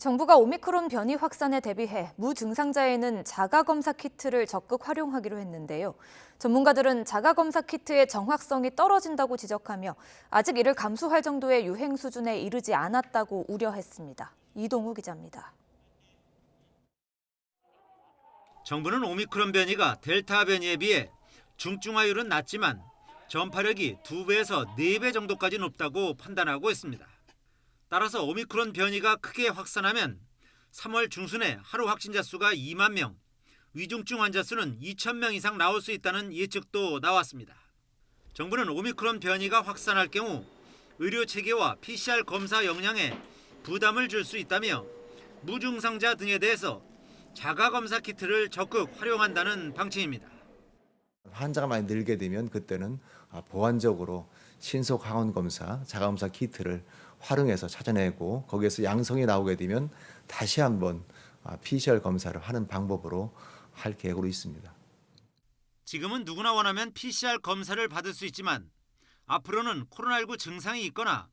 정부가 오미크론 변이 확산에 대비해 무증상자에는 자가검사 키트를 적극 활용하기로 했는데요. 전문가들은 자가검사 키트의 정확성이 떨어진다고 지적하며 아직 이를 감수할 정도의 유행 수준에 이르지 않았다고 우려했습니다. 이동우 기자입니다. 정부는 오미크론 변이가 델타 변이에 비해 중증화율은 낮지만 전파력이 2배에서 4배 정도까지 높다고 판단하고 있습니다. 따라서 오미크론 변이가 크게 확산하면 3월 중순에 하루 확진자 수가 2만 명, 위중증 환자 수는 2천 명 이상 나올 수 있다는 예측도 나왔습니다. 정부는 오미크론 변이가 확산할 경우 의료 체계와 PCR 검사 역량에 부담을 줄 수 있다며 무증상자 등에 대해서 자가검사 키트를 적극 활용한다는 방침입니다. 환자가 많이 늘게 되면 그때는 보완적으로 신속 항원 검사, 자가검사 키트를 활용해서 찾아내고 거기에서 양성이 나오게 되면 다시 한번 PCR 검사를 하는 방법으로 할 계획으로 있습니다. 지금은 누구나 원하면 PCR 검사를 받을 수 있지만 앞으로는 코로나19 증상이 있거나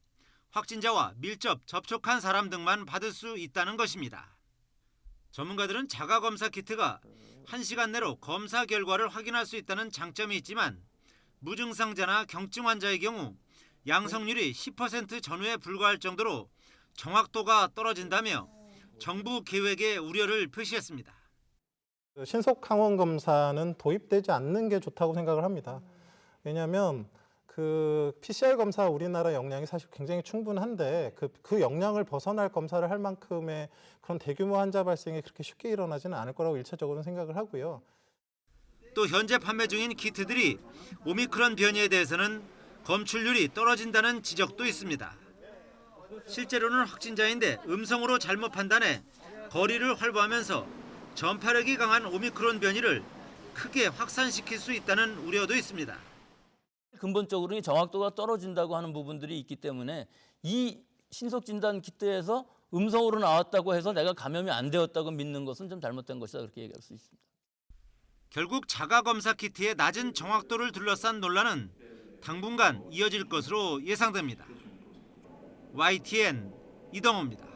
확진자와 밀접 접촉한 사람 등만 받을 수 있다는 것입니다. 전문가들은 자가검사 키트가 1시간 내로 검사 결과를 확인할 수 있다는 장점이 있지만 무증상자나 경증 환자의 경우 양성률이 10% 전후에 불과할 정도로 정확도가 떨어진다며 정부 계획에 우려를 표시했습니다. 신속 항원 검사는 도입되지 않는 게 좋다고 생각을 합니다. 왜냐하면 PCR 검사 우리나라 역량이 사실 굉장히 충분한데 그 역량을 벗어날 검사를 할 만큼의 그런 대규모 환자 발생이 그렇게 쉽게 일어나지는 않을 거라고 일차적으로는 생각을 하고요. 또 현재 판매 중인 키트들이 오미크론 변이에 대해서는 검출률이 떨어진다는 지적도 있습니다. 실제로는 확진자인데 음성으로 잘못 판단해 거리를 활보하면서 전파력이 강한 오미크론 변이를 크게 확산시킬 수 있다는 우려도 있습니다. 근본적으로 정확도가 떨어진다고 하는 부분들이 있기 때문에 이 신속진단 키트에서 음성으로 나왔다고 해서 내가 감염이 안 되었다고 믿는 것은 좀 잘못된 것이다, 그렇게 얘기할 수 있습니다. 결국 자가검사 키트의 낮은 정확도를 둘러싼 논란은 당분간 이어질 것으로 예상됩니다. YTN 이동호입니다.